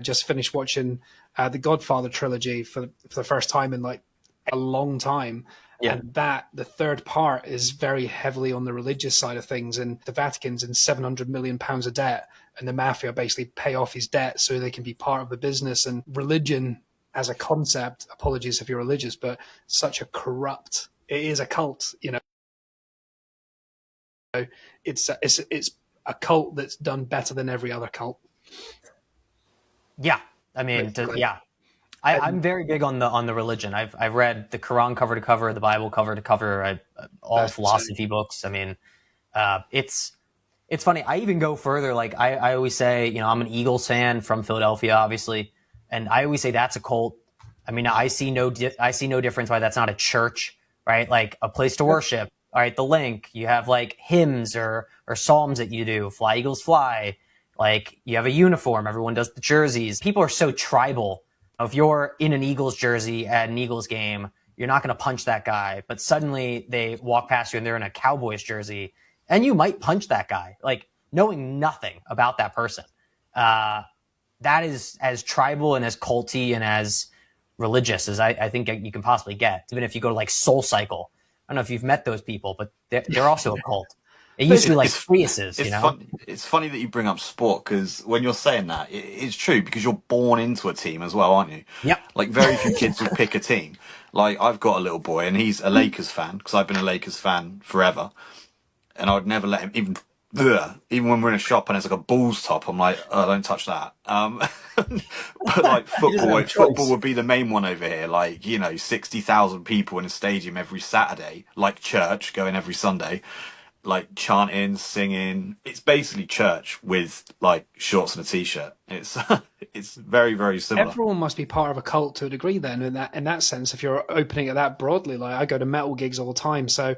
just finished watching the Godfather trilogy for the first time in like a long time. Yeah. And that the third part is very heavily on the religious side of things, and the Vatican's in £700 million of debt, and the mafia basically pay off his debt so they can be part of the business. And religion as a concept, apologies if you're religious, but such a corrupt, it is a cult, you know. It's a cult that's done better than every other cult. Yeah, I mean, I'm very big on the religion. I've read the Quran cover to cover, the Bible cover to cover, all philosophy books. I mean, it's funny. I even go further. Like I always say, you know, I'm an Eagles fan from Philadelphia, obviously, and I always say that's a cult. I mean, I see no difference why that's not a church, right? Like a place to worship. All right, the Link. You have like hymns or psalms that you do. Fly Eagles Fly. Like you have a uniform. Everyone does the jerseys. People are so tribal. If you're in an Eagles jersey at an Eagles game, you're not going to punch that guy. But suddenly they walk past you and they're in a Cowboys jersey, and you might punch that guy, like knowing nothing about that person. That is as tribal and as culty and as religious as I think you can possibly get. Even if you go to like Soul Cycle, I don't know if you've met those people, but they're also a cult. It used to be like Priuses, you know? It's funny that you bring up sport, because when you're saying that, it's true, because you're born into a team as well, aren't you? Yep. Like very few kids will pick a team. Like I've got a little boy and he's a Lakers fan, because I've been a Lakers fan forever. And I would never let him, even when we're in a shop and it's like a Bulls top, I'm like, oh, don't touch that. But like football would be the main one over here. Like, you know, 60,000 people in a stadium every Saturday, like church, going every Sunday. Like chanting, singing. It's basically church with like shorts and a t-shirt. It's it's very, very similar. Everyone must be part of a cult to a degree then, in that sense, if you're opening it that broadly. Like I go to metal gigs all the time, so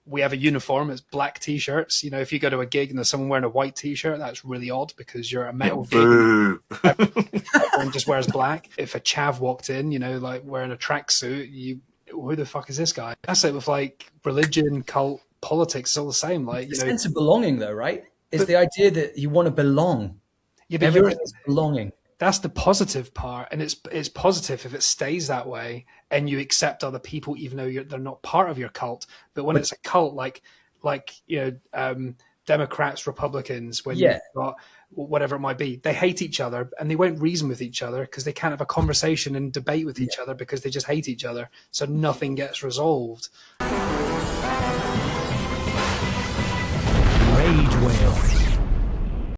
we have a uniform, it's black t-shirts. You know, if you go to a gig and there's someone wearing a white t-shirt, that's really odd because you're a metal gig. Everyone just wears black. If a chav walked in, you know, like wearing a tracksuit, who the fuck is this guy? That's it with like religion, cult, politics, it's all the same. Like, the sense of belonging, though, right? Is the idea that you want to belong. Yeah, but everything is belonging. That's the positive part, and it's positive if it stays that way, and you accept other people even though they're not part of your cult. But when it's a cult, like you know, Democrats, Republicans, when you've got whatever it might be, they hate each other and they won't reason with each other because they can't have a conversation and debate with each other because they just hate each other. So nothing gets resolved. Rage Whale.